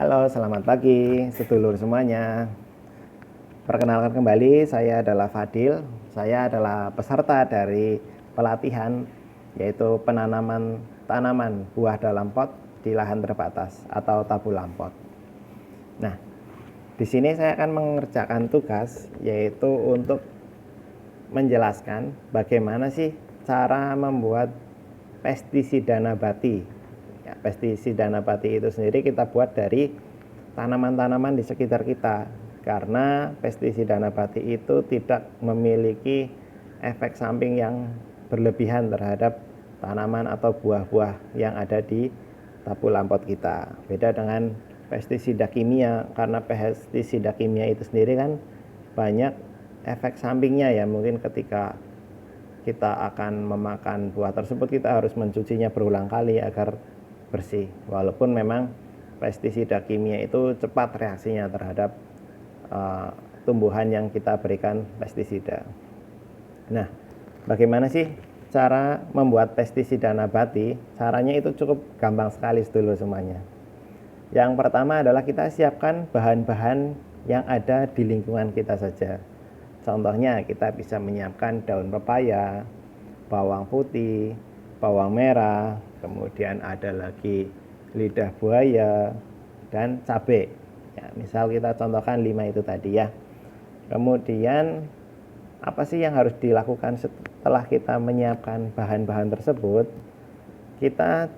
Halo, selamat pagi sedulur semuanya. Perkenalkan kembali, saya adalah Fadil. Saya adalah peserta dari pelatihan yaitu penanaman tanaman buah dalam pot di lahan terbatas atau tabu lampot. Nah, di sini saya akan mengerjakan tugas yaitu untuk menjelaskan bagaimana sih cara membuat pestisida nabati. Ya, pestisida nabati itu sendiri kita buat dari tanaman-tanaman di sekitar kita, karena pestisida nabati itu tidak memiliki efek samping yang berlebihan terhadap tanaman atau buah-buah yang ada di tabu lampot kita. Beda dengan pestisida kimia, karena pestisida kimia itu sendiri kan banyak efek sampingnya ya. Mungkin ketika kita akan memakan buah tersebut kita harus mencucinya berulang kali agar bersih, walaupun memang pestisida kimia itu cepat reaksinya terhadap tumbuhan yang kita berikan pestisida. Nah, bagaimana sih cara membuat pestisida nabati? Caranya itu cukup gampang sekali sedulur semuanya. Yang pertama adalah kita siapkan bahan-bahan yang ada di lingkungan kita saja. Contohnya kita bisa menyiapkan daun pepaya, bawang putih, bawang merah, kemudian ada lagi lidah buaya dan cabai. Ya, misal kita contohkan 5 itu tadi ya. Kemudian apa sih yang harus dilakukan setelah kita menyiapkan bahan-bahan tersebut? Kita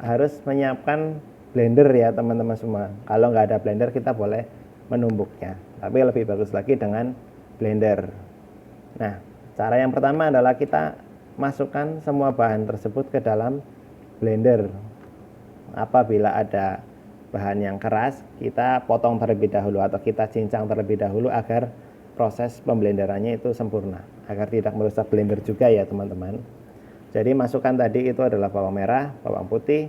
harus menyiapkan blender ya teman-teman semua. Kalau nggak ada blender kita boleh menumbuknya, tapi lebih bagus lagi dengan blender. Nah, cara yang pertama adalah kita masukkan semua bahan tersebut ke dalam blender. Apabila ada bahan yang keras, kita potong terlebih dahulu atau kita cincang terlebih dahulu agar proses pemblenderannya itu sempurna, agar tidak merusak blender juga ya teman-teman. Jadi masukkan tadi itu adalah bawang merah, bawang putih,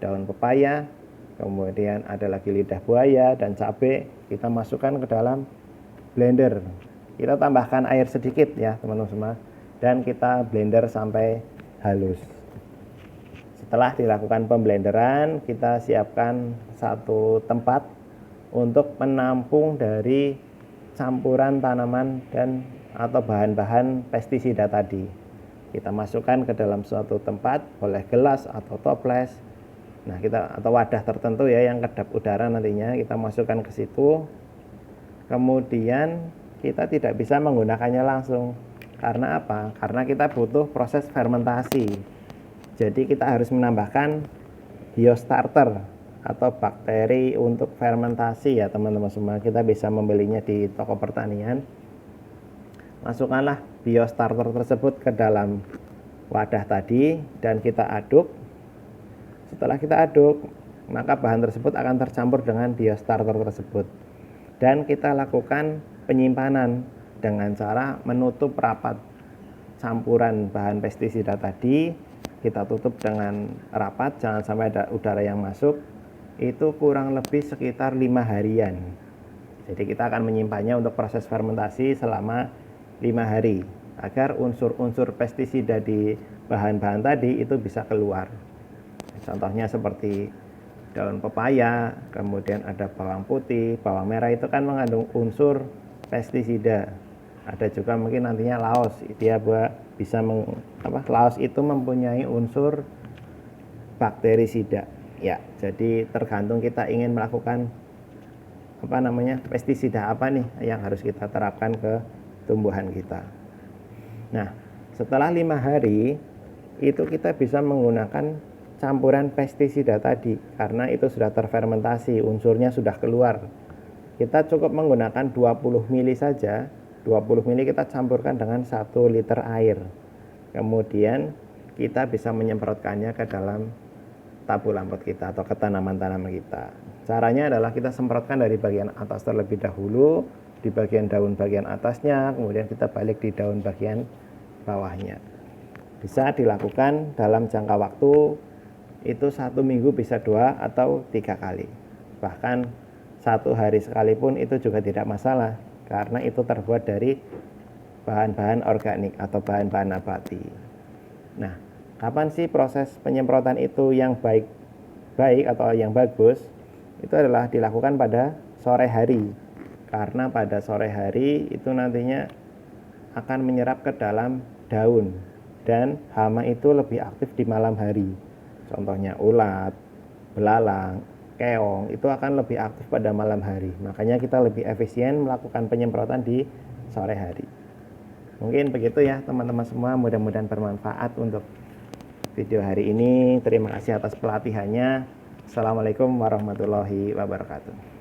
daun pepaya, kemudian ada lagi lidah buaya dan cabai. Kita masukkan ke dalam blender. Kita tambahkan air sedikit ya teman-teman semua, dan kita blender sampai halus. Setelah dilakukan pemblenderan, kita siapkan satu tempat untuk menampung dari campuran tanaman dan atau bahan-bahan pestisida tadi. Kita masukkan ke dalam suatu tempat, boleh gelas atau toples. Nah, kita atau wadah tertentu ya yang kedap udara nantinya kita masukkan ke situ. Kemudian kita tidak bisa menggunakannya langsung. Karena apa? Karena kita butuh proses fermentasi. Jadi kita harus menambahkan biostarter atau bakteri untuk fermentasi ya teman-teman semua. Kita bisa membelinya di toko pertanian. Masukkanlah biostarter tersebut ke dalam wadah tadi dan kita aduk. Setelah kita aduk, maka bahan tersebut akan tercampur dengan biostarter tersebut. Dan kita lakukan penyimpanan dengan cara menutup rapat campuran bahan pestisida tadi. Kita tutup dengan rapat, jangan sampai ada udara yang masuk. Itu kurang lebih sekitar 5 harian. Jadi kita akan menyimpannya untuk proses fermentasi selama 5 hari agar unsur-unsur pestisida di bahan-bahan tadi itu bisa keluar. Contohnya seperti daun pepaya, kemudian ada bawang putih, bawang merah itu kan mengandung unsur pestisida. Ada juga mungkin nantinya laos, dia bisa laos itu mempunyai unsur bakterisida. Ya, jadi tergantung kita ingin melakukan pestisida apa nih yang harus kita terapkan ke tumbuhan kita. Nah, setelah 5 hari itu kita bisa menggunakan campuran pestisida tadi karena itu sudah terfermentasi, unsurnya sudah keluar. Kita cukup menggunakan 20 ml saja. 20 ml kita campurkan dengan 1 liter air. Kemudian kita bisa menyemprotkannya ke dalam tabu lampot kita atau ke tanaman-tanaman kita. Caranya adalah kita semprotkan dari bagian atas terlebih dahulu, di bagian daun bagian atasnya, kemudian kita balik di daun bagian bawahnya. Bisa dilakukan dalam jangka waktu itu 1 minggu, bisa 2 atau 3 kali. Bahkan 1 hari sekalipun itu juga tidak masalah, karena itu terbuat dari bahan-bahan organik atau bahan-bahan nabati. Nah, kapan sih proses penyemprotan itu yang baik atau yang bagus? itu adalah dilakukan pada sore hari, karena pada sore hari itu nantinya akan menyerap ke dalam daun, dan hama itu lebih aktif di malam hari. Contohnya ulat, belalang, keong itu akan lebih aktif pada malam hari. Makanya kita lebih efisien melakukan penyemprotan di sore hari. Mungkin begitu ya teman-teman semua, mudah-mudahan bermanfaat untuk video hari ini. Terima kasih atas pelatihannya. Assalamualaikum warahmatullahi wabarakatuh.